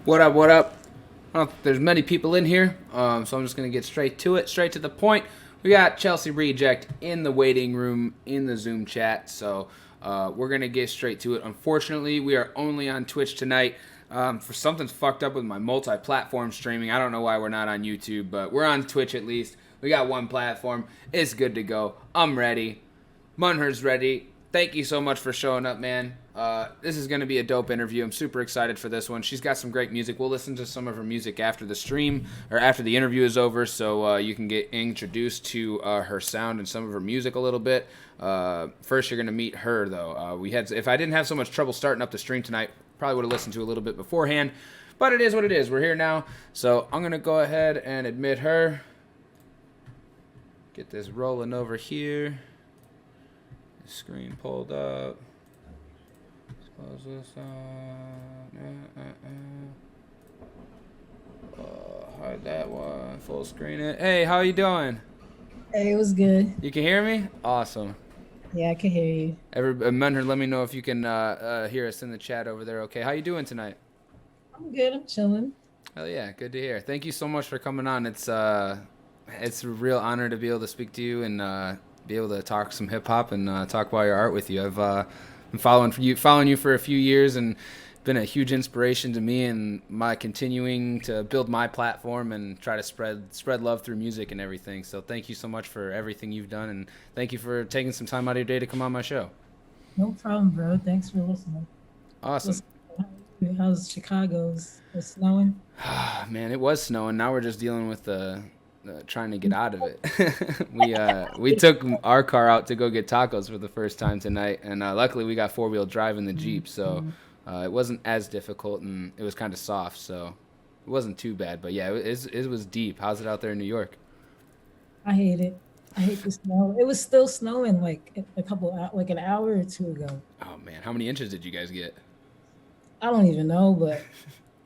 What up? What up? I don't think there's many people in here, so I'm just gonna get straight to it, straight to the point. We got Chelsea Reject in the waiting room in the Zoom chat, so we're gonna get straight to it. Unfortunately, we are only on Twitch tonight. For something's fucked up with my multi-platform streaming. I don't know why we're not on YouTube, but we're on Twitch at least. We got one platform. It's good to go. I'm ready. Munher's ready. Thank you so much for showing up, man. This is going to be a dope interview. I'm super excited for this one. She's got some great music. We'll listen to some of her music after the stream or after the interview is over, so you can get introduced to her sound and some of her music a little bit. First, you're going to meet her, though. If I didn't have so much trouble starting up the stream tonight, probably would have listened to a little bit beforehand. But it is what it is. We're here now, so I'm going to go ahead and admit her. Get this rolling over here. Screen pulled up. Close this on. Hide that one. Full screen it. Hey, how you doing? Hey, it was good. You can hear me? Awesome. Yeah, I can hear you. Mentor, let me know if you can hear us in the chat over there. Okay, how you doing tonight? I'm good. I'm chilling. Hell yeah, good to hear. Thank you so much for coming on. It's a real honor to be able to speak to you and be able to talk some hip hop and talk about your art with you. I've been following you for a few years and been a huge inspiration to me and my continuing to build my platform and try to spread love through music and everything. So thank you so much for everything you've done, and thank you for taking some time out of your day to come on my show. No problem, bro. Thanks for listening. Awesome. How's Chicago's? It's snowing? Man, it was snowing. Now we're just dealing with trying to get out of it. We took our car out to go get tacos for the first time tonight, and luckily we got four-wheel drive in the Jeep, so it wasn't as difficult, and it was kind of soft, so it wasn't too bad. But yeah, it was deep. How's it out there in New York? I hate it. I hate the snow. It was still snowing like an hour or two ago. Oh man, how many inches did you guys get? I don't even know, but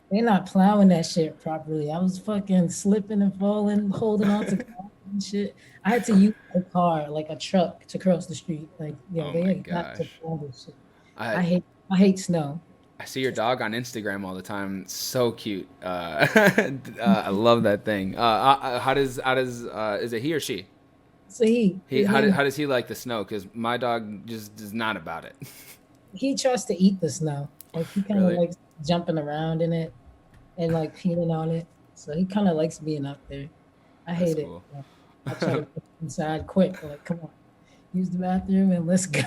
they're not plowing that shit properly. I was fucking slipping and falling, holding on to cars and shit. I had to use a car, like a truck, to cross the street. Like, Oh they my had got to gosh. plow this shit. I I hate snow. I see your dog on Instagram all the time. So cute. I love that thing. How does is it he or she? So How does he like the snow? Because my dog just is not about it. he tries to eat the snow. Like he kind of Really? likes jumping around in it and like peeing on it. So he kind of likes being up there. I That's hate it. cool. I try to put him inside quick. Like, come on, use the bathroom and let's go.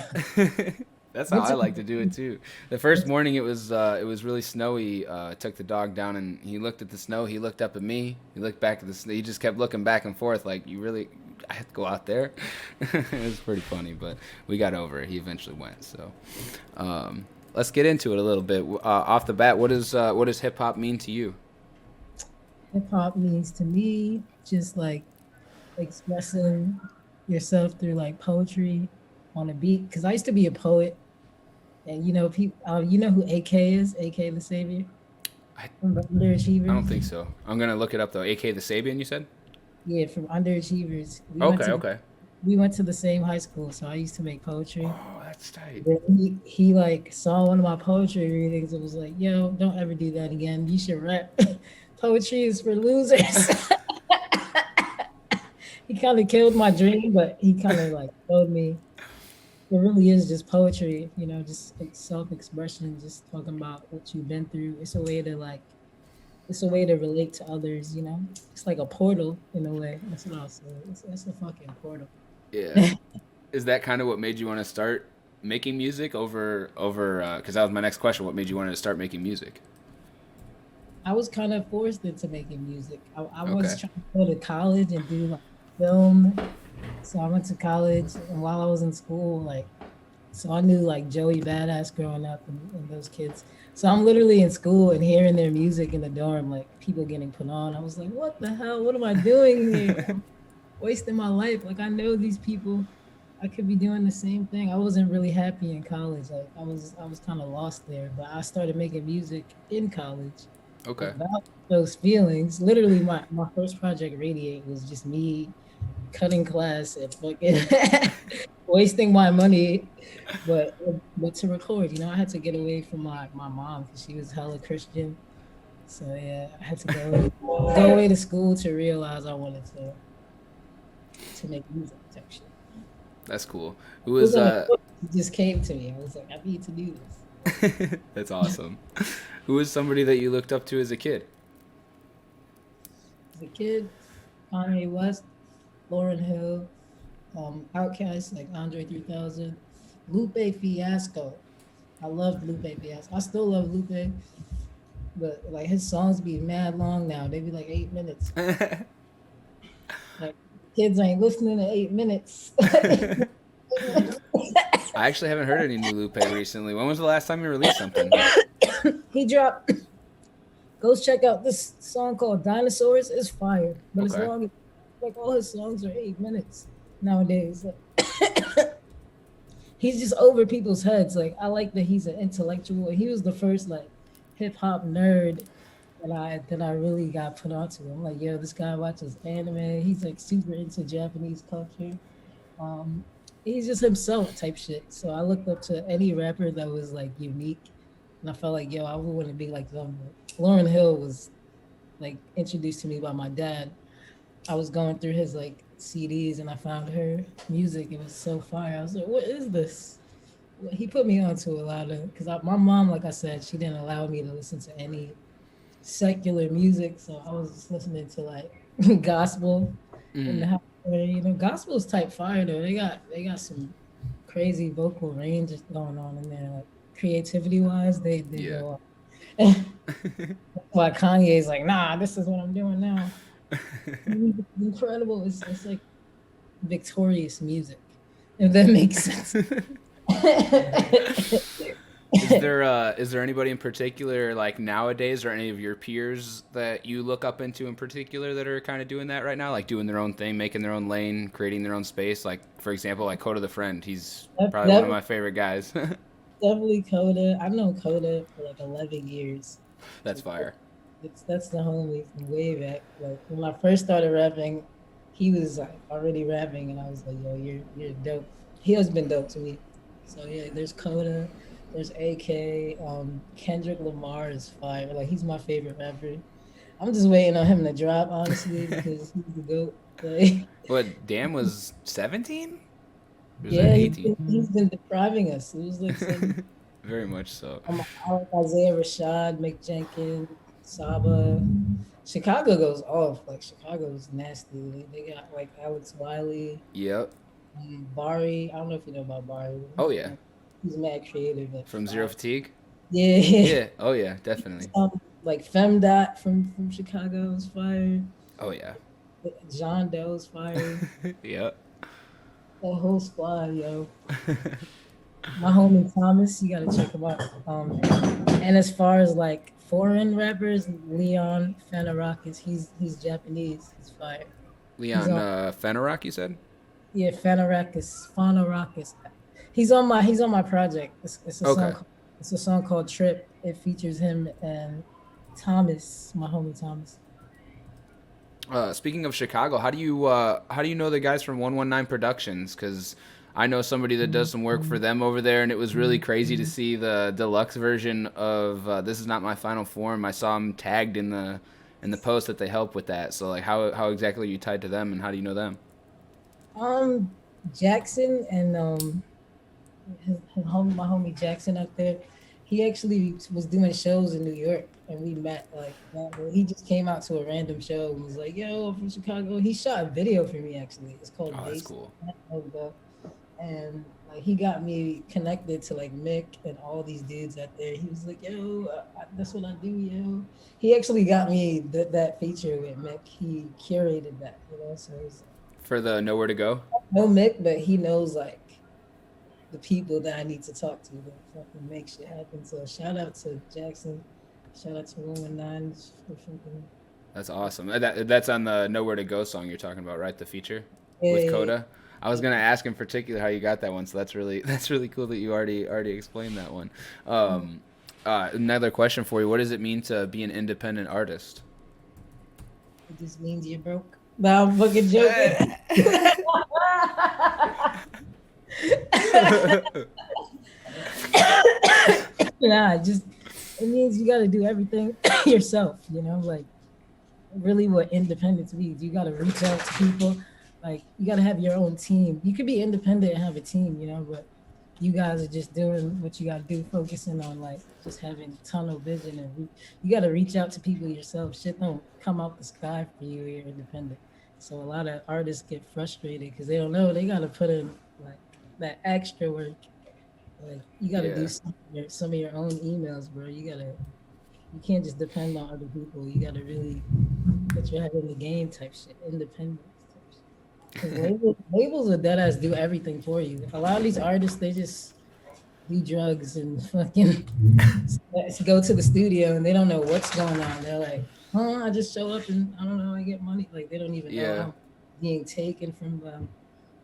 That's how What's I up? like to do it too. The first morning it was really snowy. Took the dog down and he looked at the snow. He looked up at me. He looked back at the snow. He just kept looking back and forth like, you really, I have to go out there. It was pretty funny, but we got over it. He eventually went. So let's get into it a little bit. Off the bat, what does hip hop mean to you? Hip hop means to me just like expressing yourself through like poetry on a beat. Because I used to be a poet, and people, you know who AK is? AK the Savior I, from the I don't think Underachievers. so. I'm gonna look it up though. AK the Sabian, you said? Yeah, from Underachievers. Okay, okay. We went to the same high school, so I used to make poetry. Oh, that's tight. Then he like saw one of my poetry readings and was like, "Yo, don't ever do that again. You should rap. Poetry is for losers." He kind of killed my dream, but he kind of like told me it really is just poetry. Just like self-expression, just talking about what you've been through. It's a way to relate to others. It's like a portal in a way. That's what I'll say. It's a fucking portal. Yeah. Is that kind of what made you want to start making music over because that was my next question, what made you want to start making music? I was kind of forced into making music. I Okay. was trying to go to college and do like film. So I went to college, and while I was in school, so I knew like Joey Badass growing up and those kids. So I'm literally in school and hearing their music in the dorm, like people getting put on. I was like, what the hell? What am I doing here? I'm wasting my life. Like I know these people. I could be doing the same thing. I wasn't really happy in college. Like I was kind of lost there. But I started making music in college Okay. about those feelings. Literally, my first project, Radiate, was just me cutting class and fucking wasting my money, but to record. I had to get away from my mom because she was hella Christian, So yeah, I had to go away to school to realize I wanted to make music type shit. That's cool. Who It was was in the book. It just came to me. I was like, I need to do this. That's awesome. Who was somebody that you looked up to as a kid? As a kid, Kanye West, Lauryn Hill, Outkast like Andre 3000, Lupe Fiasco. I loved Lupe Fiasco. I still love Lupe, but like his songs be mad long now. They be like 8 minutes. Like kids ain't listening to 8 minutes. I actually haven't heard any new Lupe recently. When was the last time you released something? He dropped. Go check out this song called Dinosaurs. It's fire, but it's Okay. long. Like all his songs are 8 minutes nowadays. Like, he's just over people's heads. Like I like that he's an intellectual. He was the first like hip hop nerd that I really got put onto. I'm like, yo, this guy watches anime. He's like super into Japanese culture. Um, he's just himself type shit. So I looked up to any rapper that was like unique, and I felt like, yo, I would want to be like them. Lauryn Hill was like introduced to me by my dad. I was going through his like CDs and I found her music. It was so fire. I was like, what is this? He put me onto a lot of because my mom, like I said, she didn't allow me to listen to any secular music, so I was just listening to like gospel in the Mm, house. You know, gospel's type fire though. They got some crazy vocal range going on in there. Like creativity wise, they yeah. go up. That's why Kanye's like, nah, this is what I'm doing now. It's incredible. It's like victorious music, if that makes sense. Is there anybody in particular like nowadays or any of your peers that you look up into in particular that are kind of doing that right now, like doing their own thing, making their own lane, creating their own space? Like for example, like Coda the Friend. He's probably one of Definitely, my favorite guys. definitely Coda. I've known Coda for like 11 years. That's So fire. that's the homie from way back. Like when I first started rapping, he was like already rapping, and I was like, "Yo, you're dope." He has been dope to me. So yeah, there's Coda, there's AK, Kendrick Lamar is fire. Like he's my favorite rapper. I'm just waiting on him to drop, honestly, because he's the goat. Like, What? Dan was 17? Or was that yeah, 18? he's been depriving us. It was like some Very much so. I like Isaiah Rashad, Mick Jenkins, Saba. Chicago goes off. Like Chicago's nasty. They got like Alex Wiley, Yep. Bari. I don't know if you know about Bari. Oh yeah. He's mad creative and From Zero fire. Fatigue. Yeah. Yeah. Oh yeah. Definitely. Like Femdot from Chicago is fire. Oh yeah. John Doe's fire. Yep. That whole squad, yo. My homie Thomas, you gotta check him out. And as far as like foreign rappers, Leon Fanarakis, he's Japanese. He's fire. He's Leon on Fennerock, you said? Yeah, Fanarakis. He's on my project. It's a song Okay. called, it's a song called Trip. It features him and Thomas, my homie Thomas. Speaking of Chicago, how do you know the guys from 119 Productions? Because I know somebody that does some work for them over there, and it was really crazy to see the deluxe version of "This Is Not My Final Form." I saw them tagged in the post that they help with that. So like, how exactly are you tied to them, and how do you know them? Um Jackson and my homie Jackson up there. He actually was doing shows in New York, and we met like that. He just came out to a random show and was like, "Yo, I'm from Chicago." He shot a video for me actually. It's called Oh, that's Base, cool. and like he got me connected to like Mick and all these dudes out there. He was like, "Yo, that's what I do, yo." He actually got me that feature with Mick. He curated that, So it's For the Nowhere to Go. no Mick, but he knows like the people that I need to talk to fucking make shit happen. So shout out to Jackson. Shout out to 119 for fucking That's awesome. That's on the Nowhere to Go song you're talking about, right? The feature with yeah, Coda. I was gonna ask in particular how you got that one, so that's really that's really cool that you already explained that one. Another question for you: what does it mean to be an independent artist? it just means you're broke. No, I'm fucking joking. Nah, just it means you got to do everything yourself, like really what independence means. You got to reach out to people. Like you got to have your own team. You could be independent and have a team, but you guys are just doing what you got to do, focusing on like just having tunnel vision and you got to reach out to people yourself. Shit don't come out the sky for you. You're independent. So a lot of artists get frustrated because they don't know they got to put in like that extra work. Like you got to do Yeah, some of your own emails, bro. You can't just depend on other people. You got to really put your head in the game type shit, independence type shit. Because labels with dead ass do everything for you. A lot of these artists, they just do drugs and fucking go to the studio and they don't know what's going on. They're like, huh, I just show up and I don't know, I get money. Like they don't even know yeah, I'm being taken from them.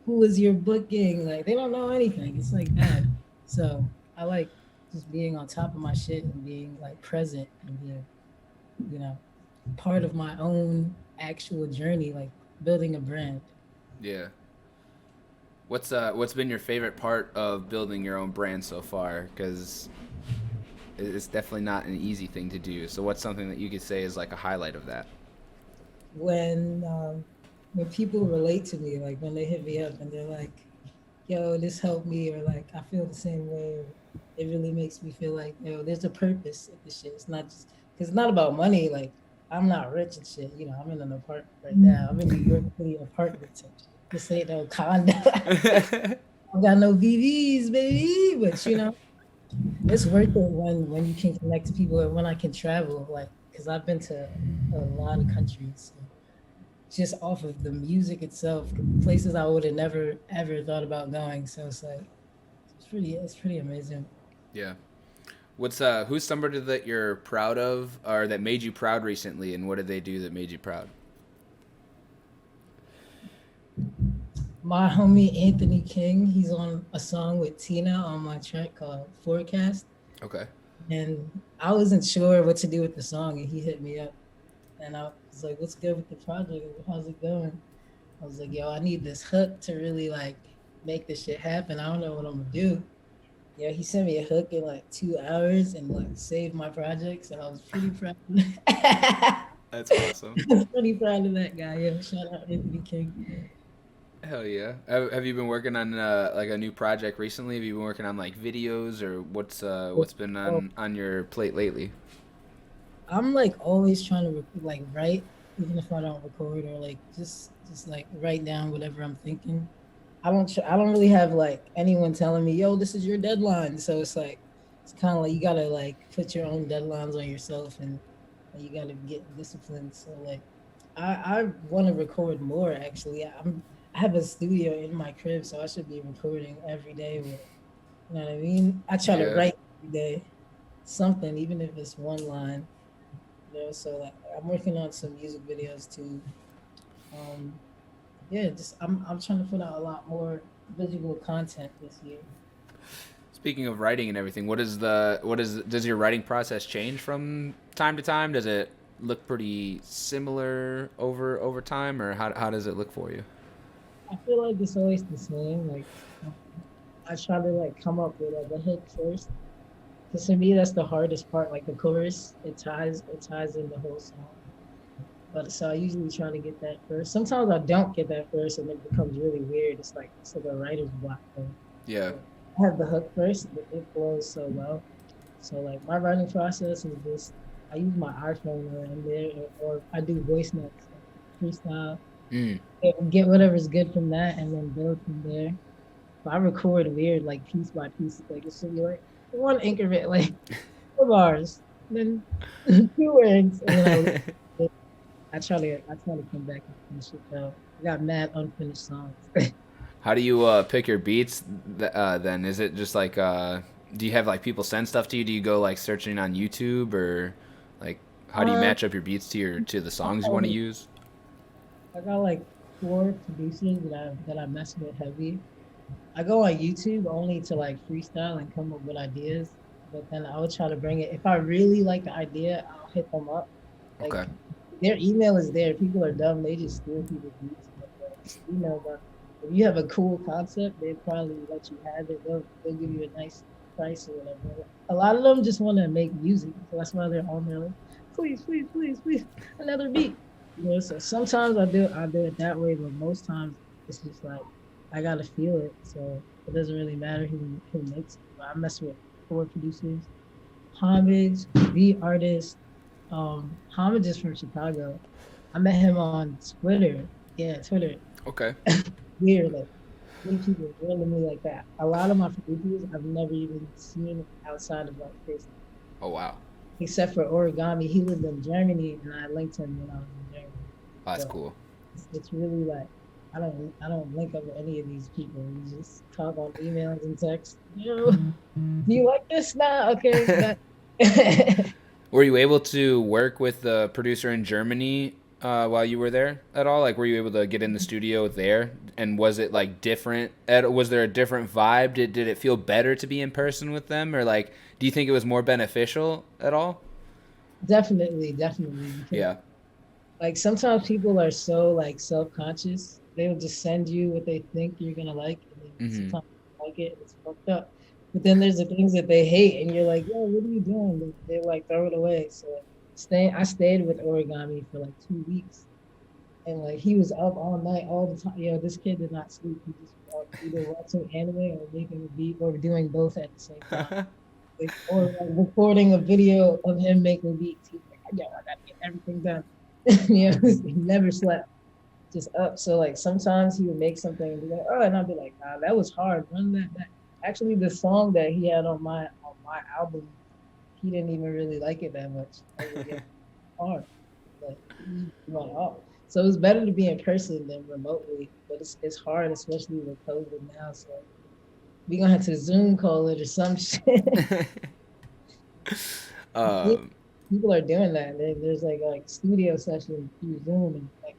Who is your booking? Like they don't know anything. It's like that. So I like just being on top of my shit and being like present and being, you know, part of my own actual journey, like building a brand. yeah. What's been your favorite part of building your own brand so far? Because it's definitely not an easy thing to do. So what's something that you could say is like a highlight of that? When when people relate to me, like when they hit me up and they're like, "Yo, this helped me," or like, "I feel the same way," or it really makes me feel like, there's a purpose of this shit. It's not just because it's not about money. Like I'm not rich and shit. I'm in an apartment right now. I'm in New York City apartments and shit. This ain't no condo. I got no VVs, baby. But it's worth it when you can connect to people and when I can travel, like because I've been to a lot of countries. So just off of the music itself, places I would have never ever thought about going. So it's like it's pretty amazing. Yeah. What's who's somebody that you're proud of or that made you proud recently, and what did they do that made you proud? My homie Anthony King, he's on a song with Tina on my track called Forecast. Okay. And I wasn't sure what to do with the song, and he hit me up. And I was like, "What's good with the project? How's it going?" I was like, "Yo, I need this hook to really like make this shit happen. I don't know what I'm gonna do." Yeah, he sent me a hook in like 2 hours and like saved my project. So I was pretty proud. I That's awesome. was pretty proud of that guy. Yeah, shout out Anthony King. Hell yeah. Have you been working on like a new project recently? Have you been working on like videos or what's been Oh, on your plate lately? I'm like always trying to like write, even if I don't record or like just like write down whatever I'm thinking. I don't really have like anyone telling me, "Yo, this is your deadline." So it's like it's kind of like you gotta like put your own deadlines on yourself and you gotta get disciplined. So like I want to record more actually. I have a studio in my crib, so I should be recording every day. With you know what I mean? I try to Yeah. write every day something, even if it's one line. So like I'm working on some music videos too. Um, yeah, just I'm trying to put out a lot more visual content this year. Speaking of writing and everything, does your writing process change from time to time? Does it look pretty similar over time, or how does it look for you? I feel like it's always the same. Like um, I try to like come up with like a hook first, because to me that's the hardest part. Like the chorus, it ties in the whole song. But so I usually try to get that first. Sometimes I don't get that first, and it becomes really weird. It's like a writer's block thing. Yeah. So I have the hook first, but it flows so well. So like my writing process is just I use my iPhone around there, or I do voice notes, like freestyle, Mm. get whatever's good from that, and then build from there. But I record weird, like piece by piece, like it should be like one increment, like 4 bars, then 2 words, and then I try to come back and finish it though. I got mad unfinished songs. How do you pick your beats? Then is it just like do you have like people send stuff to you? Do you go like searching on YouTube or like how do you um, match up your beats to the songs you want to use? I got like 4 producers that I mess with heavy. I go on YouTube only to like freestyle and come up with ideas, but then I would try to bring it. If I really like the idea, I'll hit them up. Like Okay. their email is there. People are dumb. They just steal people's beats. But just email them. If you have a cool concept, they'll probably let you have it. They'll give you a nice price or whatever. A lot of them just want to make music, so that's why they're on there like, please, please, please, please, another beat. So sometimes I do it that way, but most times it's just like I gotta feel it. So it doesn't really matter who makes it. But I mess with four producers. Homage, the artist. Homage is from Chicago. I met him on Twitter. Yeah, Twitter. Okay. Weird, like meet people randomly like that. A lot of my producers I've never even seen outside of like this, Oh wow. except for Origami. He lived in Germany, and I linked him when I was in Germany. Oh, that's So cool. it's really like I don't link up with any of these people. We just talk on emails and text. Do you like this now? Okay, that. Were you able to work with the producer in Germany while you were there at all? Like, were you able to get in the studio there? And was it like different? Was there a different vibe? Did it feel better to be in person with them, or like, do you think it was more beneficial at all? Definitely, because Yeah. like sometimes people are so like self-conscious. They'll just send you what they think you're gonna like, and then Mm-hmm. sometimes you like it, it's fucked up. But then there's the things that they hate, and you're like, yo, what are you doing? They like throw it away. So I stayed with Origami for like 2 weeks, and like he was up all night, all the time. Yo, this kid did not sleep. He just was either watching anime or making a beat, or doing both at the same time, like, or like recording a video of him making beats. He's like, yo, I gotta get everything done. He never slept, just up. So like sometimes he would make something and be like, oh, and I'd be like, nah, that was hard. Run that back. Actually, the song that he had on my album, he didn't even really like it that much. I was like, yeah, hard, but he went off. So it's better to be in person than remotely, but it's hard, especially with COVID now. So we gonna have to Zoom call it or some shit. um, People are doing that. There's like studio sessions through Zoom, and like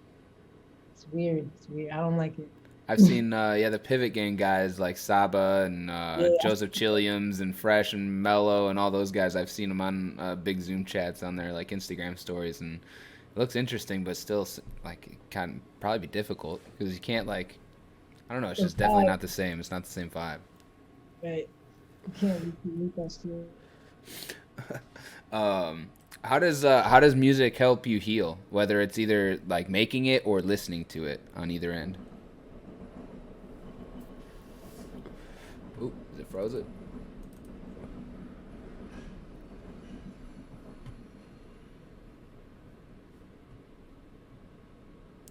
it's weird. It's weird. I don't like it. I've seen yeah, the Pivot Gang guys like Saba and Yeah, Joseph Chilliams and Fresh and Mello and all those guys. I've seen them on big Zoom chats on their like Instagram stories, and it looks interesting, but still like it can probably be difficult because you can't like I don't know. It's the just definitely vibe, not the same. It's not the same vibe. right? You can't recreate that shit. Um, how does music help you heal? Whether it's either like making it or listening to it on either end. Ooh, is it frozen?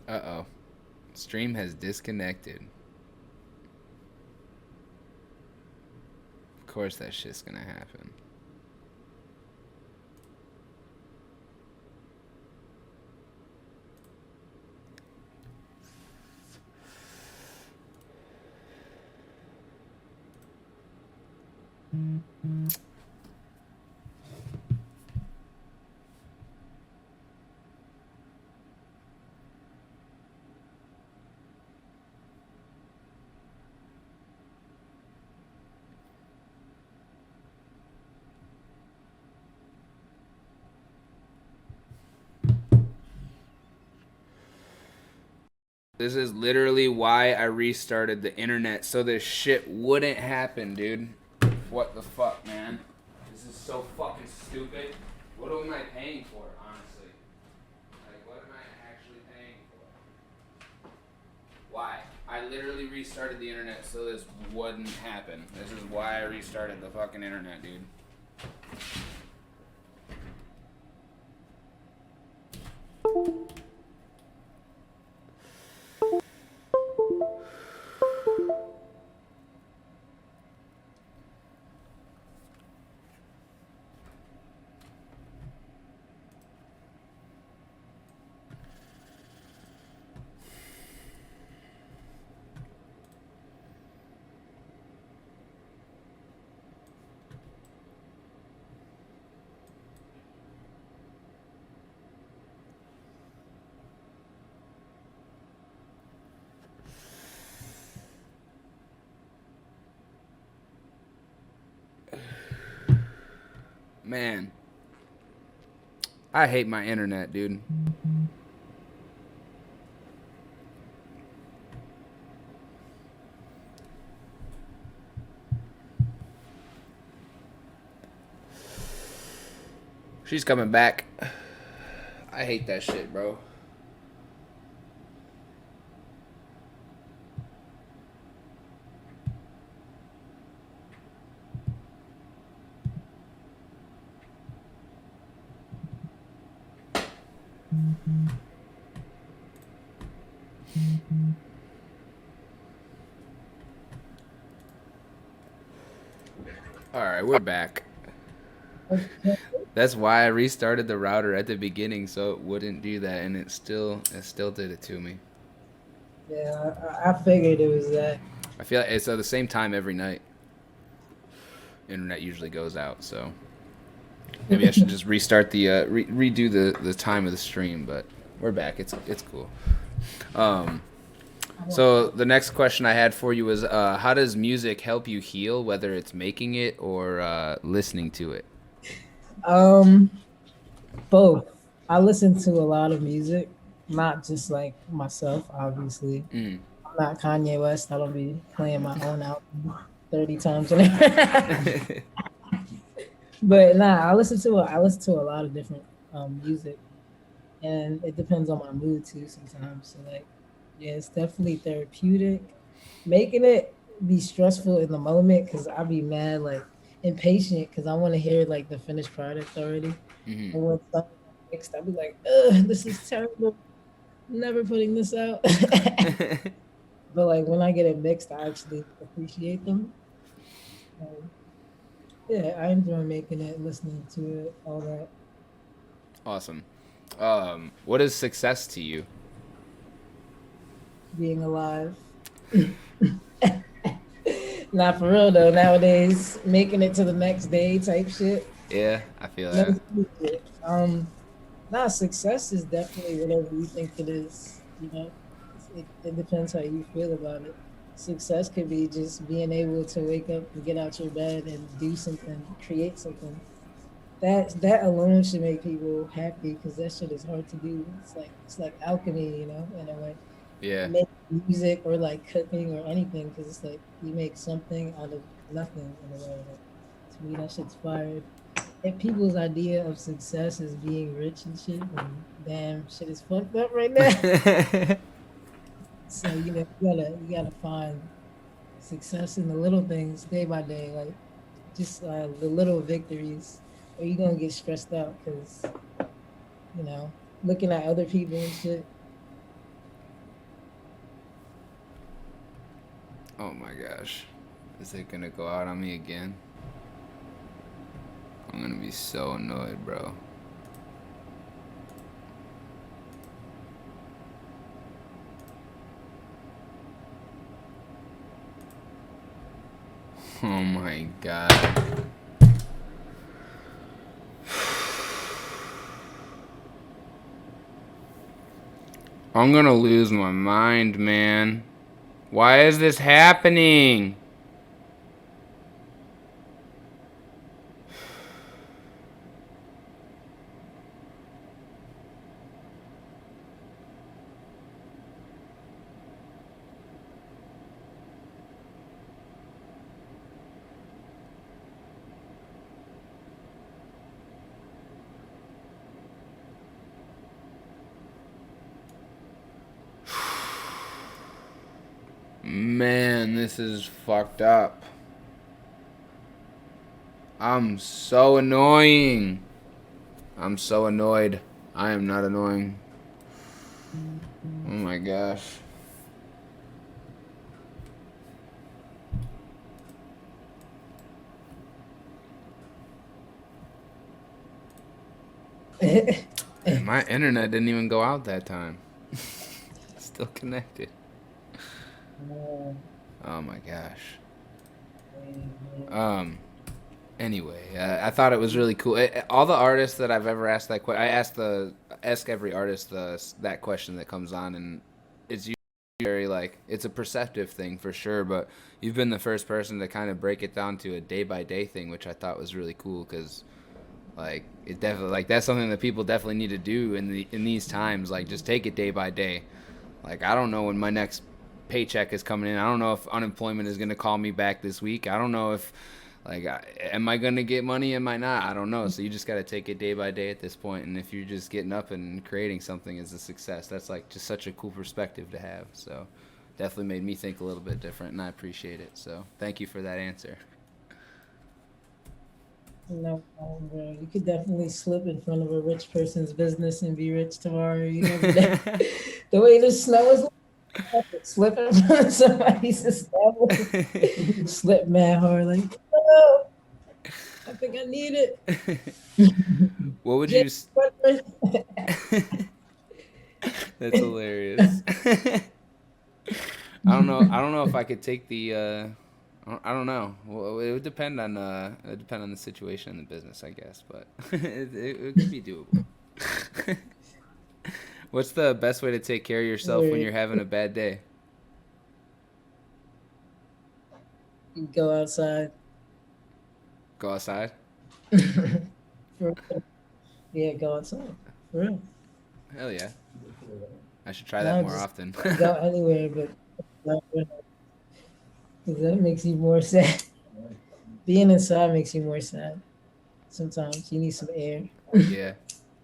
Uh oh. Stream has disconnected. Of course that shit's gonna happen. This is literally why I restarted the internet so this shit wouldn't happen, dude. What the fuck, man? This is so fucking stupid. What am I paying for, honestly? Like, what am I actually paying for? Why? I literally restarted the internet so this wouldn't happen. This is why I restarted the fucking internet, dude. Man, I hate my internet, dude. She's coming back. I hate that shit, bro. All right, we're back. Okay. That's why I restarted the router at the beginning so it wouldn't do that, and it still did it to me. Yeah, I figured it was that. I feel like it's at the same time every night. Internet usually goes out, so maybe I should just restart the redo the time of the stream. But we're back. It's cool. Um, so the next question I had for you was, how does music help you heal, whether it's making it or listening to it? Um, Both. I listen to a lot of music, not just like myself, obviously. Mm. I'm not Kanye West. I don't be playing my own album 30 times in a But nah, I listen to a lot of different music, and it depends on my mood too sometimes. So like, yeah, it's definitely therapeutic. Making it be stressful in the moment because I be mad like impatient because I want to hear like the finished product already. Hmm. And when something mixed, I'll be like, ugh, this is terrible. Never putting this out. But like when I get it mixed, I actually appreciate them. Um, yeah, I enjoy making it, listening to it, all that. Awesome. What is success to you? Being alive. Not for real though. Nowadays, making it to the next day type shit. Yeah, I feel No that. shit. Nah, success is definitely whatever you think it is. You know, it depends how you feel about it. Success could be just being able to wake up and get out your bed and do something, create something. That alone should make people happy because that shit is hard to do. It's like alchemy, you know, in a way. Yeah. Make music or like cooking or anything because it's like you make something out of nothing in a way. Like, to me, that shit's fire. If people's idea of success is being rich and shit, and damn, shit is fucked up right now. So you gotta find success in the little things day by day, like just the little victories, or you gonna get stressed out because you know looking at other people and shit. Oh my gosh. Is it gonna go out on me again? I'm gonna be so annoyed, bro. Oh my god. I'm gonna lose my mind, man. Why is this happening? Man, this is fucked up. I'm so annoying. I'm so annoyed. I am not annoying. Oh my gosh. And my internet didn't even go out that time. Still connected. Oh my gosh. Anyway, I thought it was really cool. All the artists that I've ever asked that question, I ask every artist that question that comes on, and it's usually very like it's a perceptive thing for sure. But you've been the first person to kind of break it down to a day by day thing, which I thought was really cool because like it definitely like that's something that people definitely need to do in these times. Like just take it day by day. Like I don't know when my next paycheck is coming in. I don't know if unemployment is going to call me back this week. I don't know if Like, am I gonna get money? Am I not? I don't know. So you just got to take it day by day at this point. And if you're just getting up and creating something as a success, that's like just such a cool perspective to have. So definitely made me think a little bit different, and I appreciate it. So thank you for that answer. No problem, bro. You could definitely slip in front of a rich person's business and be rich tomorrow. You never know. The way the snow is, slip in front of somebody's establishment. Slip mad hard, like, oh, I think I need it. What would Yeah, you? That's hilarious. I don't know. I don't know if I could take the. I don't know. Well, it would depend on. It would depend on the situation in the business, I guess. But it could be doable. What's the best way to take care of yourself when you're having a bad day? Go outside. Go outside. For, yeah, go outside. For real. Hell yeah. I should try that No, more just often. go anywhere, but because that makes you more sad. Being inside makes you more sad. Sometimes you need some air Yeah.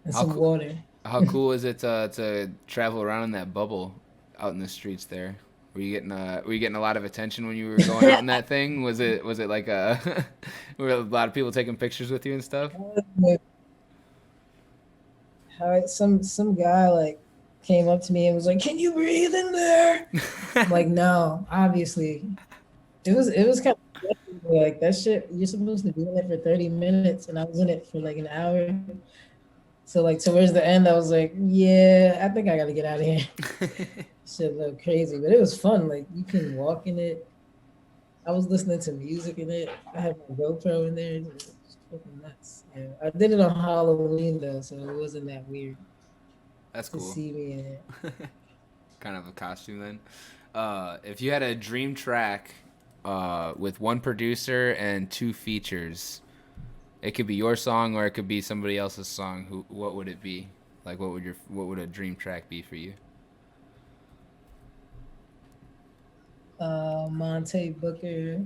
and How some cool? water. How cool is it to travel around in that bubble out in the streets there? Were you getting a lot of attention when you were going out in that thing? Was it like a were a lot of people taking pictures with you and stuff? How some guy like came up to me and was like, "Can you breathe in there?" I'm like, no, obviously. It was kind of like that shit. You're supposed to be in it for 30 minutes, and I was in it for like an hour. So like towards the end, I was like, yeah, I think I gotta get out of here. Shit looked crazy, but it was fun. Like you can walk in it. I was listening to music in it. I had my GoPro in there. It was fucking nuts. Yeah, I did it on Halloween though, so it wasn't that weird That's to cool. see me in it. Kind of a costume then. If you had a dream track with one producer and two features, it could be your song or it could be somebody else's song. What would it be? Like, what would a dream track be for you? Monte Booker,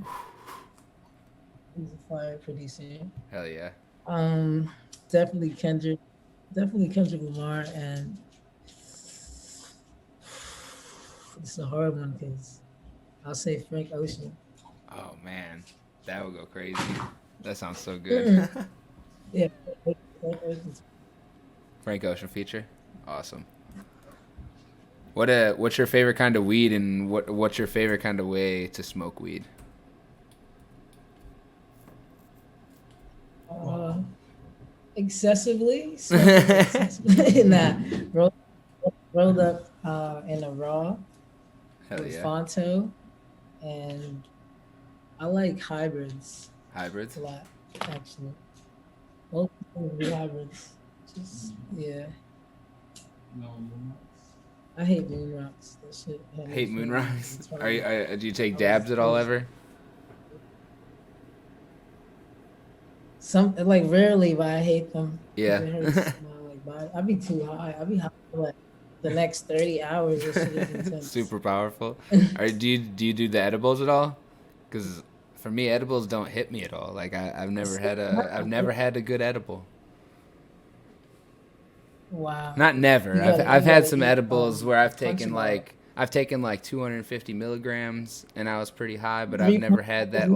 he's a fire producer. Hell yeah. Um, definitely Kendrick, definitely Kendrick Lamar, and it's a hard one because I'll say Frank Ocean. Oh man, that would go crazy. That sounds so good. Yeah, Frank Ocean's Frank Ocean feature, awesome. What's your favorite kind of weed and what's your favorite kind of way to smoke weed? excessively, excessively. Nah, rolled, rolled up in a raw Hell with yeah. Fonto, and I like hybrids Hybrids? a lot, actually. Most of the hybrids, just yeah. I hate moon rocks. That shit. had me Hate moon feeling rocks? retarded. Do you take I dabs was, at I all was ever? some like rarely, but I hate them because Yeah. it hurts my like body. I'd be too high. I'd be high for like the next 30 hours. This shit is intense. Super powerful. Do you do the edibles at all? Because for me, edibles don't hit me at all. Like I've never had a good edible. Wow. Not never. You I've had gotta some eat edibles where punch them out. I've taken like 250 milligrams and I was pretty high, but I've Three never punch had that bowls.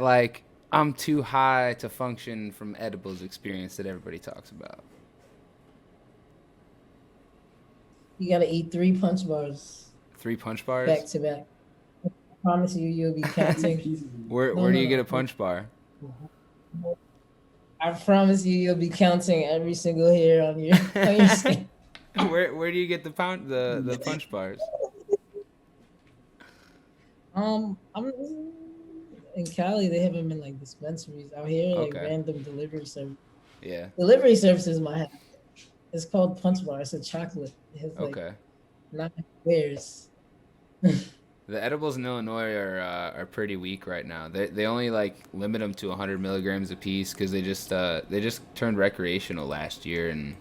like I'm too high to function from edibles experience that everybody talks about. You gotta eat 3 punch bars 3 punch back bars? to back. I promise you, you'll be counting. Where No, where do no, you get a no. punch bar? I promise you, you'll be counting every single hair on your skin. Where do you get the punch bars? I'm in Cali. They have them in like dispensaries out here, like Okay. random delivery service. Yeah. Delivery services might have. It's called Punch Bar. It's a chocolate. It has like Okay. 9 squares. The edibles in Illinois are pretty weak right now. They only like limit them to 100 milligrams a piece because they just turned recreational last year and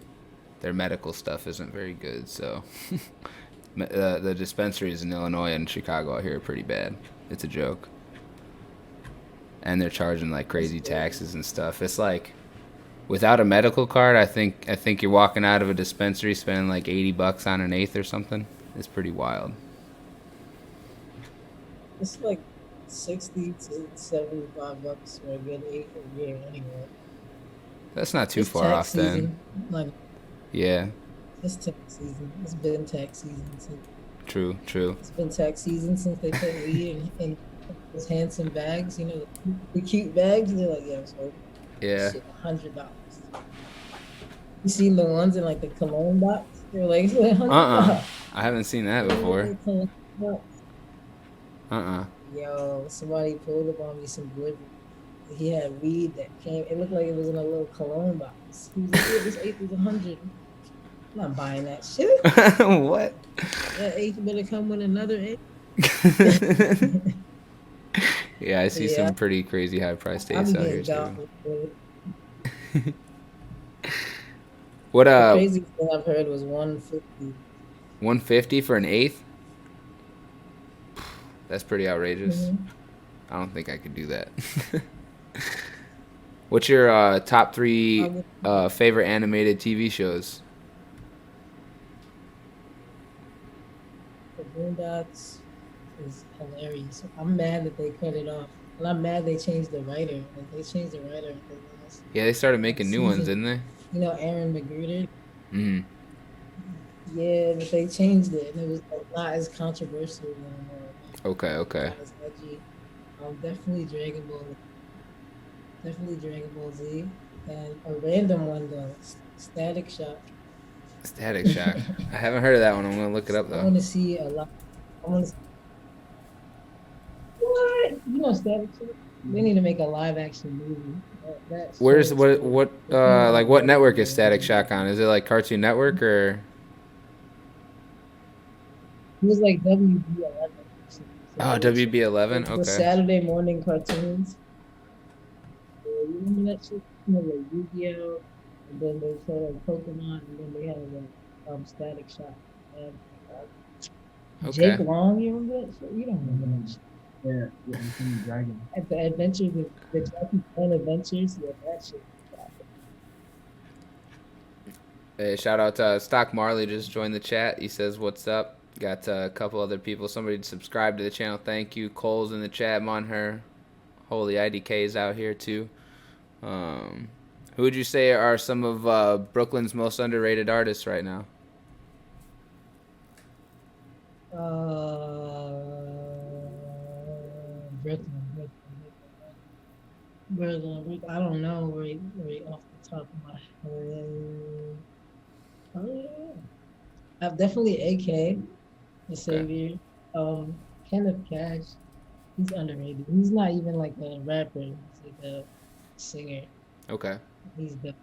their medical stuff isn't very good. So the dispensaries in Illinois and Chicago out here are pretty bad. It's a joke. and they're charging like That's crazy crazy. taxes and stuff. It's like without a medical card, I think you're walking out of a dispensary spending like $80 on an eighth or something. It's pretty wild. It's like 60 to 75 bucks for a good 8 a year anyway. That's not too It's far tax off then. season. Like Yeah, it's tax season. It's been tax season since true, true. it's been tax season since they put weed in those handsome bags. You know, the cute bags. They're like, yeah, so Yeah. shit, $100. You seen the ones in like the cologne box? They're like it's like Uh-uh. $100. I haven't seen that before. Like, cologne box. Uh-uh. Yo, somebody pulled up on me some delivery. He had weed that came. It looked like it was in a little cologne box. He was like, "Yeah, this eighth is 100. I'm not buying that shit. What? That eighth better come with another eighth." Yeah, I see Yeah, some pretty crazy high priced I eighths be out here getting too. got with it. What The craziest thing I've heard was 150. 150 for an eighth? That's pretty outrageous. Mm-hmm. I don't think I could do that. What's your top I three would, favorite animated TV shows? the Boondocks is hilarious. I'm mad that they cut it off, and I'm mad they changed the writer. Like they changed the writer at the last Yeah, they started like making new ones, season. didn't they? You know, Aaron McGruder. Mm. Yeah, but they changed it, and it was like, not as controversial anymore. Okay, okay. Not as edgy. Definitely Dragon Ball. Definitely Dragon Ball Z. And a random one though, Static Shock. Static Shock. I haven't heard of that one. I'm gonna look it up I though. want to see a lot. I want to. What? You know Static Shock? They need to make a live action movie. That show Where's is crazy. what It came out like on what network is WB. Static Shock on? Is it like Cartoon Network or? It was like WB11. Oh, Static Shock. WB11. The Okay. Saturday morning cartoons. You remember that shit? You know, like Yu-Gi-Oh! And then they said like Pokemon, and then they had like Static Shock. And, Jake Okay. Long, you remember that shit? You don't remember that shit. Yeah, yeah, King Dragon. At the Adventures, the Jackie Chan Adventures, yeah, that shit. Hey, shout out to Stock Marley just joined the chat. He says, "What's up?" Got a couple other people. Somebody subscribed to the channel. Thank you. Cole's in the chat. Monher. Holy IDK is out here too. Who would you say are some of Brooklyn's most underrated artists right now? Brooklyn, Brooklyn. I don't know right off the top of my head. Oh yeah, definitely AK, the Okay. Savior. Kenneth Cash, he's underrated. He's not even like a rapper. He's like a singer. Okay. He's the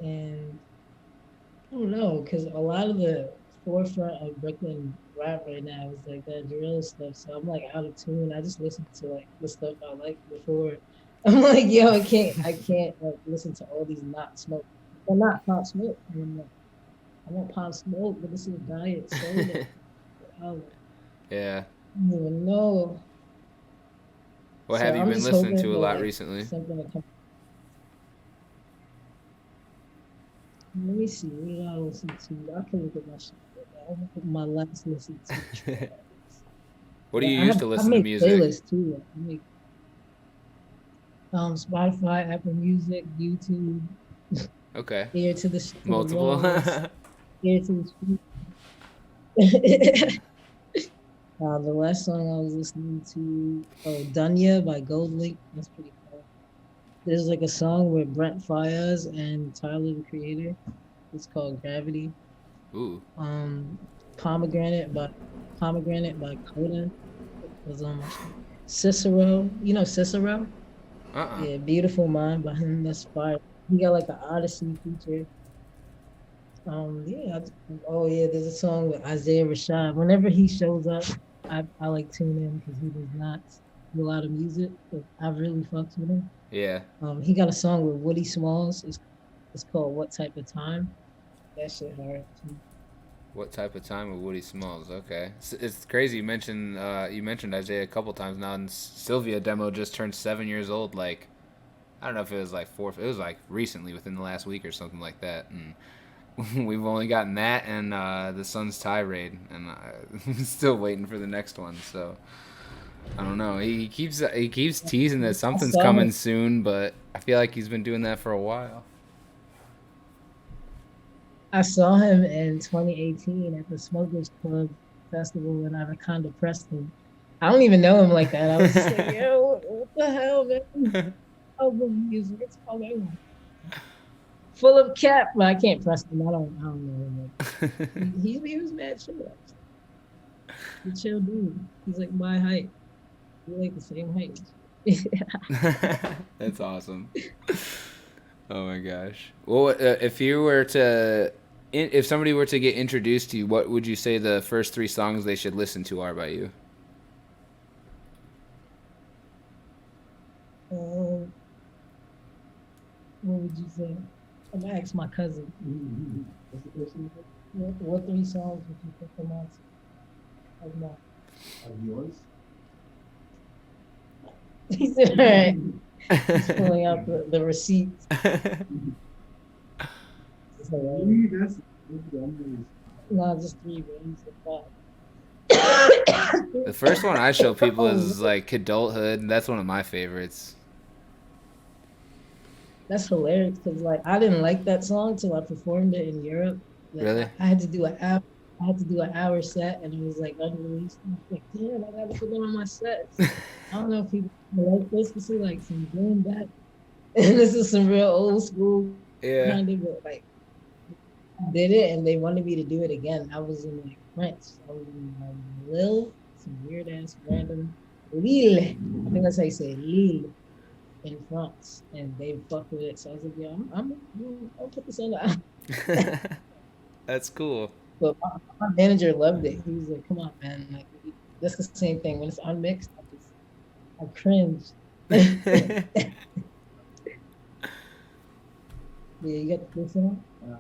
and I don't know, because a lot of the forefront of Brooklyn rap right now is like that drill stuff. So I'm like out of tune. I just listen to like the stuff I liked before. I'm like, yo, I can't like listen to all these not smoke. Well, not pop smoke. And I'm like, I want pop smoke, but this is diet soda. I don't Yeah. even know. What So have you I'm been just listening hoping to a for lot like recently? something to come. Let me see. What did I listen to? I can look at my shit. I look at my last listen to tracks. What do you I use to I listen to make music? playlists too. Like, I make Spotify, Apple Music, YouTube, Okay. ear to the Multiple. walls, ear to the street. The last song I was listening to, Dunya by Gold Link. That's pretty cool. There's like a song with Brent Fayez and Tyler the Creator. It's called Gravity. Ooh. Um, Pomegranate by Coda was on my shit. Cicero, you know Cicero? Uh-uh. Yeah, Beautiful Mind by him. That's fire. He got like an Odyssey feature. Yeah. Oh yeah, there's a song with Isaiah Rashad. Whenever he shows up, I like tune in because he does not do a lot of music, but I really fucks with him. Yeah. He got a song with Woody Smalls. It's called What Type of Time. That shit hard too. What type of time with Woody Smalls? Okay, it's crazy. You mentioned Isaiah a couple times now, and Sylvia demo just turned 7 years old. Like I don't know if it was like four. It was like recently, within the last week or something like that. And we've only gotten that and the Suns tirade, and I'm still waiting for the next one. So I don't know. He keeps teasing that I something's saw coming him. soon, but I feel like he's been doing that for a while. I saw him in 2018 at the Smokers Club Festival in Anaconda, Preston. I don't even know him like that. I was just like, yo, what the hell, man? Album music, it's coming. Full of cap, but I can't trust him. I don't know him. He was mad chill. Actually. He chill dude. He's like my height. We're like the same height. That's awesome. Oh my gosh. Well, if you were to, if somebody were to get introduced to you, what would you say the first three songs they should listen to are by you? um, what would you say? I'm gonna ask my cousin. What's the question? What three songs would you put them on? Like, no. Of yours? He said, all right. He's pulling out the receipts. It's like, Really? That's the underrated. no, just three, but he said five. The first one I show people is like adulthood, and that's one of my favorites. That's hilarious because like I didn't like that song till I performed it in Europe. Like Really? I had to do an hour. I had to do an hour set, and it was like unreleased. And I was like, damn, I gotta put that on my sets. I don't know if people like this. This is like some boom back, and this is some real old school Yeah. kind of like. I did it, and they wanted me to do it again. I was in like French. I was in like Lille, some weird ass random Lille. I think that's how you say it, Lille in France, and they fucked with it. So I was like, yeah, I'll put this on the album. That's cool. But my manager loved it. He was like, come on, man. Like, that's the same thing. When it's unmixed, I cringe. Yeah, you got the song? Yeah.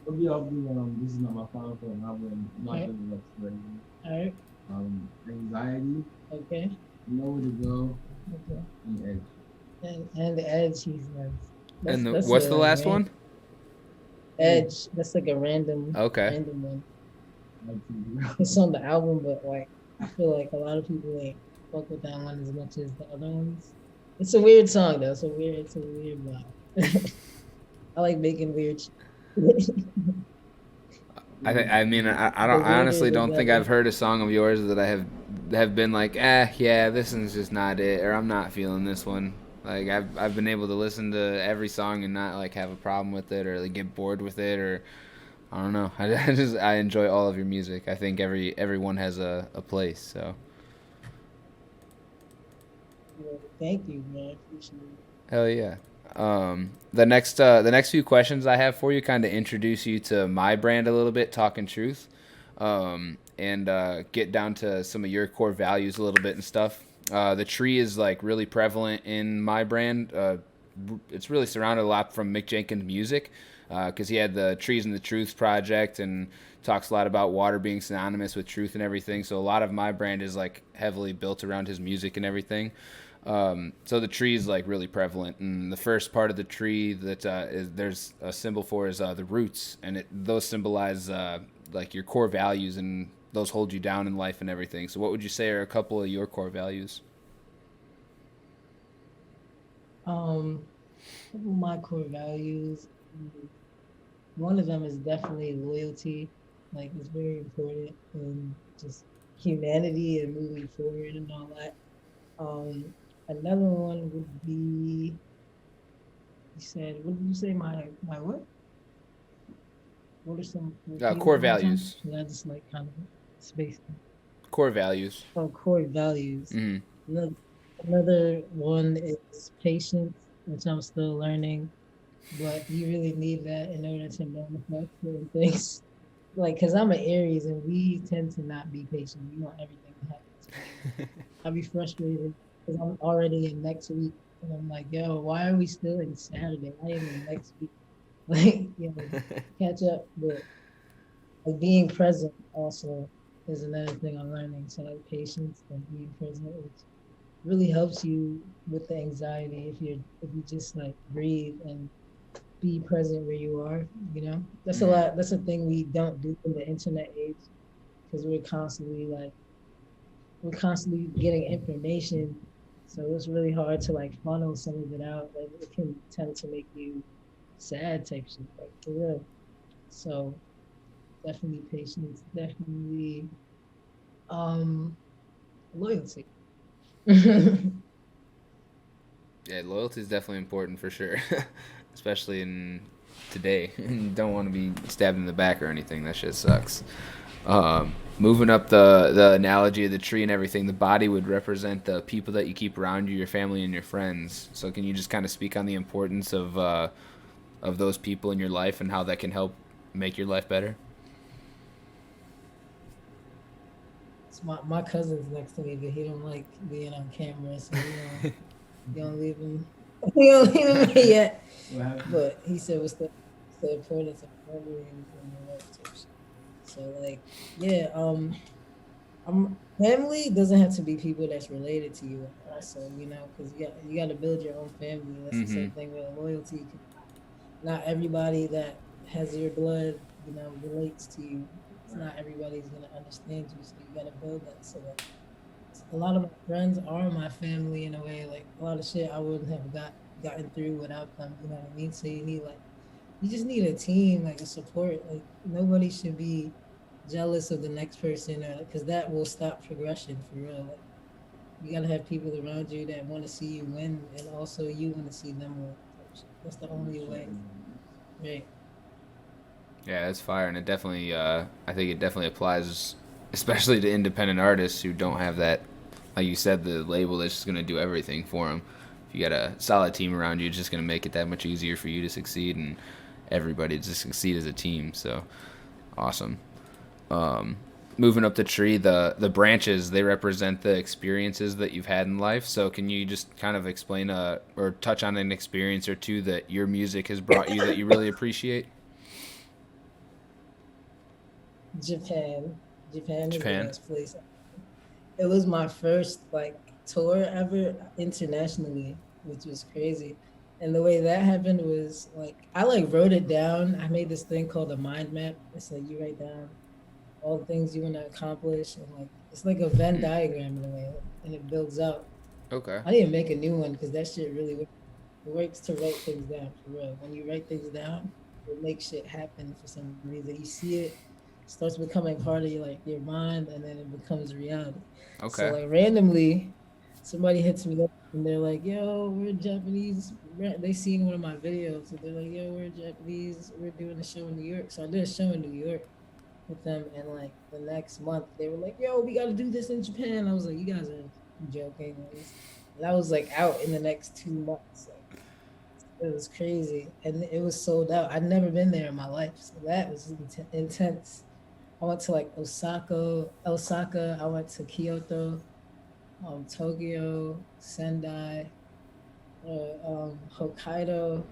It'll be off the this is not my final for an album. I'm not Okay. gonna look crazy. All right. Anxiety, Okay. Nowhere to Go, Okay. and Edge. And the Edge, he's like, And that's what's the a last random one? Edge. That's like a random Okay. one. Like to It's on the album, but like I feel like a lot of people ain't fuck with that one as much as the other ones. It's a weird song though. It's a weird vibe. I like making weird I mean I the don't I weirder honestly the don't think better. I've heard a song of yours that I have been like, yeah, this one's just not it, or I'm not feeling this one. Like I've been able to listen to every song and not like have a problem with it or like get bored with it, or I don't know. I enjoy all of your music. I think everyone has a place. So Thank you, man. Appreciate it. hell yeah. The next few questions I have for you kind of introduce you to my brand a little bit, Talkin' Truth, and get down to some of your core values a little bit and stuff. The tree is like really prevalent in my brand. It's really surrounded a lot from Mick Jenkins' music, because he had the Trees and the Truth project and talks a lot about water being synonymous with truth and everything. So a lot of my brand is like heavily built around his music and everything. So the tree is like really prevalent, and the first part of the tree that there's a symbol for is the roots, and those symbolize like your core values, and those hold you down in life and everything. So what would you say are a couple of your core values? Couple of my core values. One of them is definitely loyalty. Like it's very important in just humanity and moving forward and all that. Um, Another one would be you said what did you say? My what? What are some repeat it Core one more time? values. So I just like kind of spaced them. Core values. Oh, core values. Hmm. Another, another one is patience, which I'm still learning, but you really need that in order to manifest certain things. Like, because I'm an Aries and we tend to not be patient. We want everything to happen today. I'll be frustrated because I'm already in next week. And I'm like, yo, why are we still in Saturday? I am in next week. Like, catch up. But like being present also is another thing I'm learning. So like patience and being present, which really helps you with the anxiety if you just like breathe and be present where you are. You know, that's a Mm-hmm. lot. That's a thing we don't do in the internet age because we're constantly getting information. So it's really hard to like funnel some of it out. Like it can tend to make you sad type shit, like for real. So definitely patience, definitely um loyalty. Yeah, loyalty is definitely important for sure, especially in today. You don't want to be stabbed in the back or anything. That shit sucks. Moving up the analogy of the tree and everything, the body would represent the people that you keep around you, your family and your friends. So can you just kind of speak on the importance of those people in your life and how that can help make your life better? So my cousin's next to me, but he don't like being on camera, so we don't leave him we don't leave him yet. What happened? But he said what's the importance of family in your life type shit. So like yeah, family doesn't have to be people that's related to you also, because you got to build your own family. That's the Mm-hmm. same thing with loyalty. Not everybody that has your blood, relates to you. It's Right. not everybody's gonna understand you, so you got to build that. So like, a lot of my friends are my family in a way. Like a lot of shit I wouldn't have gotten through without them. You know what I mean? So you just need a team, like a support. Like nobody should be jealous of the next person, or because that will stop progression for real. Like you gotta have people around you that want to see you win, and also you want to see them win. That's the only way, right? Yeah, that's fire, and it definitely, I think it definitely applies, especially to independent artists who don't have that, like you said, the label that's just gonna do everything for them. If you got a solid team around you, it's just gonna make it that much easier for you to succeed and everybody to succeed as a team. So awesome. Um, Moving up the tree, the branches they represent the experiences that you've had in life. So can you just kind of explain or touch on an experience or two that your music has brought you that you really appreciate? Japan. Japan is the Japan. best place. It was my first like tour ever internationally, which was crazy. And the way that happened was like I like wrote it down. I made this thing called a mind map. It's like you write down all the things you want to accomplish, and like it's like a Venn Hmm. diagram in a way, and it builds up. Okay. I didn't make a new one because that shit really works. It works to write things down for real. When you write things down, it makes shit happen for some reason. You see it, starts becoming part of your mind, and then it becomes reality. So Okay. like randomly, somebody hits me up and they're like, "Yo, we're Japanese." They seen one of my videos, so they're like, "Yo, we're Japanese. We're doing a show in New York." So I did a show in New York with them, and like the next month, they were like, "Yo, we got to do this in Japan." I was like, "You guys are joking." Like, and I was like out in the next 2 months. Like it was crazy, and it was sold out. I'd never been there in my life, so that was intense. I went to like Osaka. I went to Kyoto, Tokyo, Sendai, Hokkaido,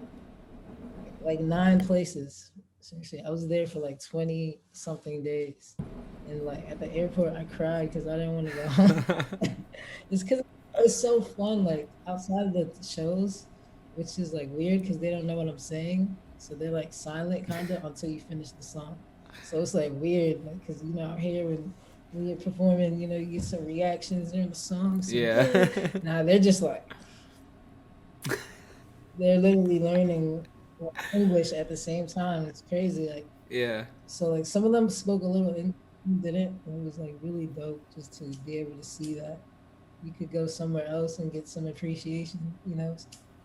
like 9 places. Seriously, I was there for like 20 something days, and like at the airport, I cried because I didn't want to go home. It's because it's so fun. Like outside of the shows, which is like weird because they don't know what I'm saying, so they're like silent kind of until you finish the song. So it's like weird, like because out here when you're performing, you get some reactions during the song, some Yeah. nah, they're just like they're literally learning English at the same time. It's crazy. Like Yeah. so, like some of them spoke a little English, some didn't. And it was like really dope just to be able to see that you could go somewhere else and get some appreciation.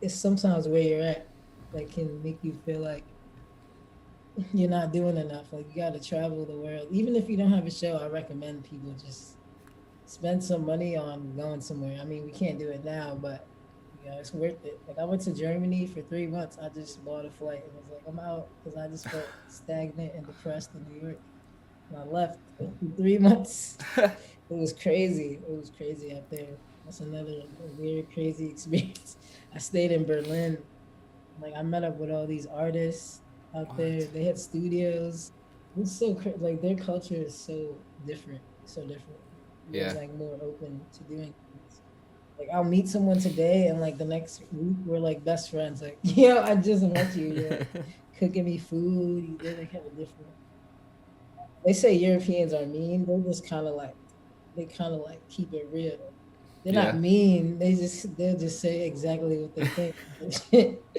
It's sometimes where you're at that can make you feel like you're not doing enough. Like you got to travel the world. Even if you don't have a show, I recommend people just spend some money on going somewhere. I mean, we can't do it now, but it's worth it. Like I went to Germany for 3 months. I just bought a flight and was like, I'm out because I just felt stagnant and depressed in New York. And I left in 3 months. It was crazy. It was crazy out there. That's another weird, crazy experience. I stayed in Berlin. Like I met up with all these artists out there. What? They had studios. It's so like their culture is so different. They're Yeah. like more open to doing things. Like I'll meet someone today, and like the next week we're like best friends. Like, yeah, I just met you. You're like cooking me food. They like have a different. They say Europeans are mean. They kind of like keep it real. They're not Yeah. mean. They'll just say exactly what they think.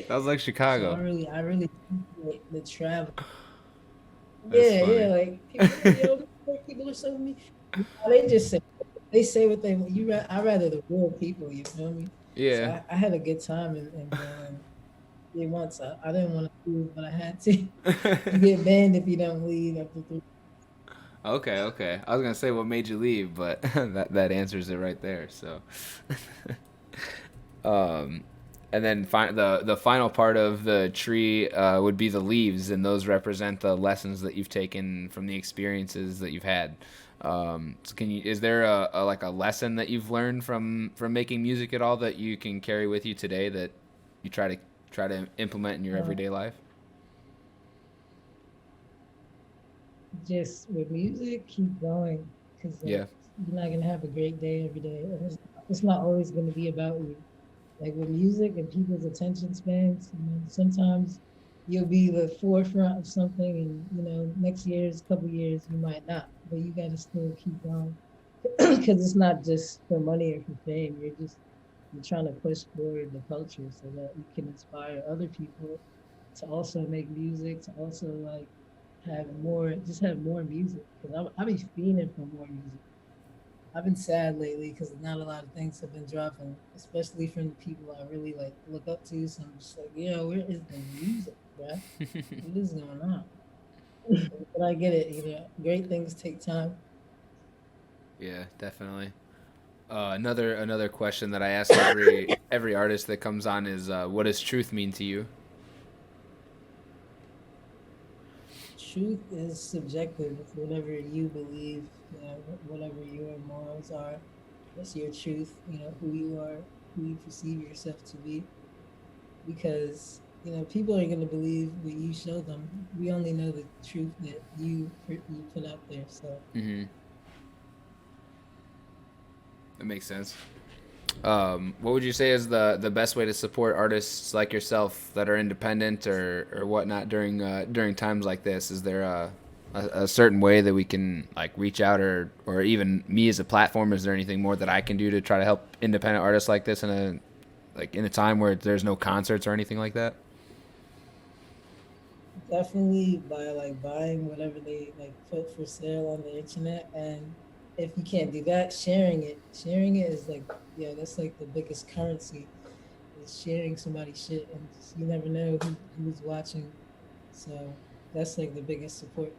Sounds like So Chicago. I really appreciate the travel. That's Yeah, yeah. funny. Like people, people are so mean. They just say what they want. I rather the real people. You feel me? So Yeah. I had a good time in Berlin. Once I didn't want to leave, but I had to. You get banned if you don't leave after 3. Okay, okay. I was gonna say what made you leave, but that answers it right there. So, um, and then the final part of the tree would be the leaves, and those represent the lessons that you've taken from the experiences that you've had. So is there a like a lesson that you've learned from making music at all that you can carry with you today that you try to implement in your Uh, everyday life? just with music, keep going because like Yeah. you're not gonna have a great day every day, and it's not always gonna be about you. Like with music and people's attention spans, sometimes you'll be the forefront of something, and next year's couple years you might not, but you got to still keep going because it's not just for money or for fame. You're trying to push forward the culture so that you can inspire other people to also make music, to also like have more music. Because I be fiending for more music. I've been sad lately because not a lot of things have been dropping, especially from the people I really like look up to. So I'm just like, where is the music, bruh? What is going on? But I get it. Great things take time. Yeah, definitely. Another question that I ask every artist that comes on is, what does truth mean to you? Truth is subjective. It's whatever you believe. Whatever your morals are. That's your truth. Who you are, who you perceive yourself to be. Because people are going to believe what you show them. We only know the truth that you put out there. So Mm-hmm. That makes sense. What would you say is the best way to support artists like yourself that are independent or whatnot during times like this? Is there a certain way that we can like reach out or even me as a platform? Is there anything more that I can do to try to help independent artists like this in a time where there's no concerts or anything like that? definitely by like buying whatever they like put for sale on the internet, and if you can't do that, sharing it. Sharing it is like, yeah, that's like the biggest currency, is sharing somebody's shit, and just, you never know who's watching. So that's like the biggest support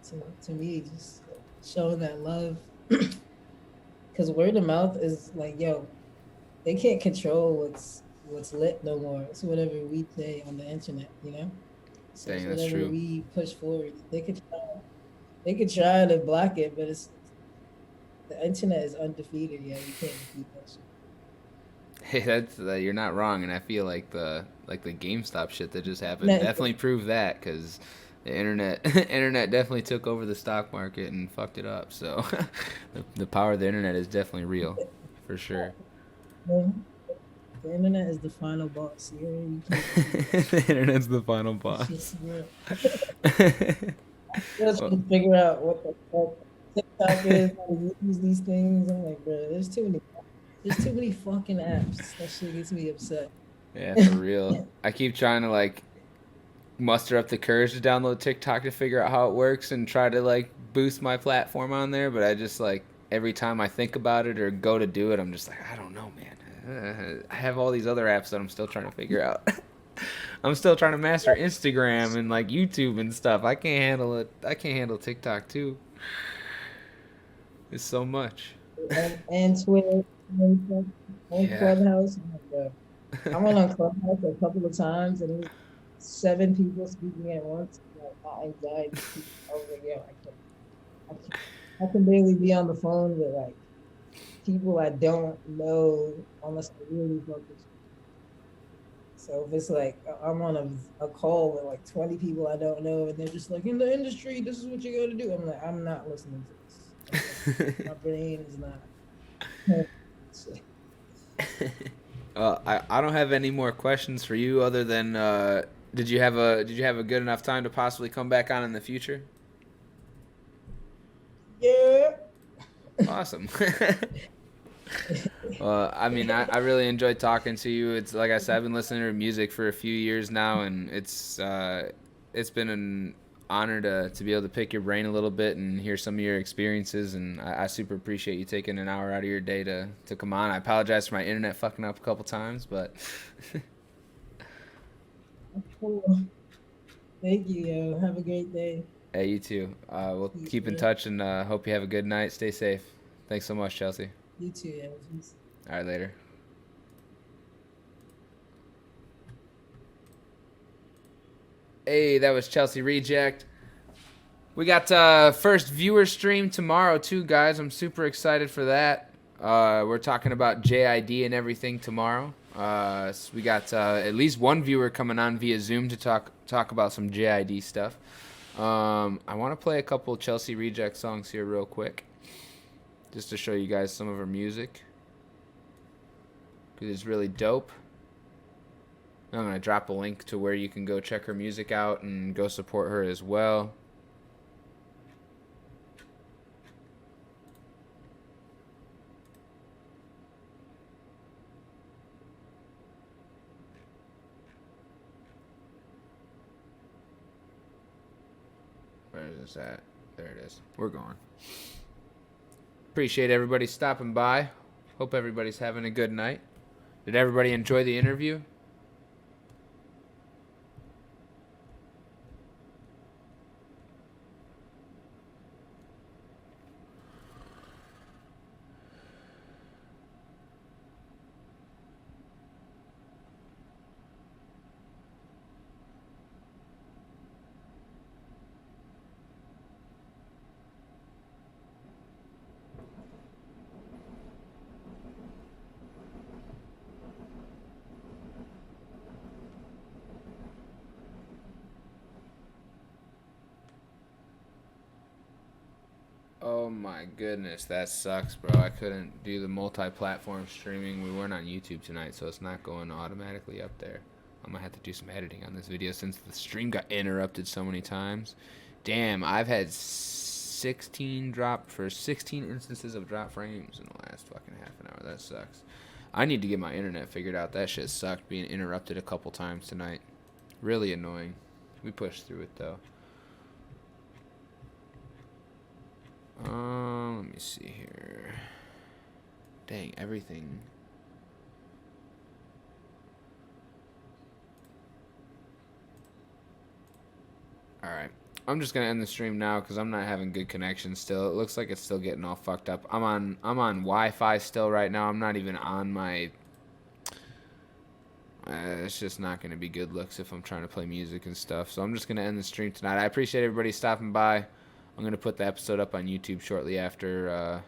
to me, just showing that love. Because word of mouth is like, yo, they can't control what's lit no more. It's whatever we say on the internet. So it's Dang, that's whatever true. we push forward. They could try to block it, but the internet is undefeated. Yeah, you can't defeat that shit. Hey, that's you're not wrong, and I feel like the GameStop shit that just happened Net- definitely proved that because the internet internet definitely took over the stock market and fucked it up. So the power of the internet is definitely real, for sure. The internet is the final boss. You can't defeat that shit. The internet's the final It's just boss. real. Just Well, to figure out what the fuck TikTok is, how to use these things. I'm like, bro, there's too many fucking apps. That shit gets me upset. yeah, for real. I keep trying to like muster up the courage to download TikTok to figure out how it works and try to like boost my platform on there, but I just like every time I think about it or go to do it, I'm just like, I don't know, man. I have all these other apps that I'm still trying to figure out. I'm still trying to master Instagram and like YouTube and stuff. I can't handle it. I can't handle TikTok too. It's so much. And Twitter and Yeah. Clubhouse. Oh my God. I went on Clubhouse a couple of times, and it was 7 people speaking at once. Like my anxiety peaked. I was like, yo, I can barely be on the phone with like people I don't know unless I really focus. So if it's like I'm on a call with like 20 people I don't know, and they're just like, in the industry, this is what you got to do. I'm like, I'm not listening to this. My brain is not. I don't have any more questions for you other than did you have a good enough time to possibly come back on in the future? Yeah. Awesome. I mean, I really enjoyed talking to you. It's like I said, I've been listening to her music for a few years now, and it's been an honor to be able to pick your brain a little bit and hear some of your experiences. And I super appreciate you taking an hour out of your day to come on. I apologize for my internet fucking up a couple times, but Cool. Thank you, yo. Have a great day. hey, you too. We'll Peace, keep in man. touch and hope you have a good night. Stay safe. Thanks so much, Chelsea. You too, yo. Peace. All right, later. Hey, that was Chelsea Reject. We got first viewer stream tomorrow too, guys. I'm super excited for that. We're talking about JID and everything tomorrow. So we got at least one viewer coming on via Zoom to talk about some JID stuff. I want to play a couple Chelsea Reject songs here real quick, just to show you guys some of her music, because it's really dope. I'm going to drop a link to where you can go check her music out and go support her as well. Where is this at? There it is. We're going. Appreciate everybody stopping by. Hope everybody's having a good night. Did everybody enjoy the interview? Oh my goodness, that sucks, bro. I couldn't do the multi-platform streaming. We weren't on YouTube tonight, so it's not going automatically up there. I'm gonna have to do some editing on this video since the stream got interrupted so many times. Damn, I've had 16 instances of drop frames in the last fucking half an hour. That sucks. I need to get my internet figured out. That shit sucked being interrupted a couple times tonight. Really annoying. We pushed through it though. Let me see here. Dang, everything. Alright. I'm just gonna end the stream now because I'm not having good connection still. It looks like it's still getting all fucked up. I'm on Wi-Fi still right now. I'm not even on my... it's just not gonna be good looks if I'm trying to play music and stuff. So I'm just gonna end the stream tonight. I appreciate everybody stopping by. I'm going to put the episode up on YouTube shortly after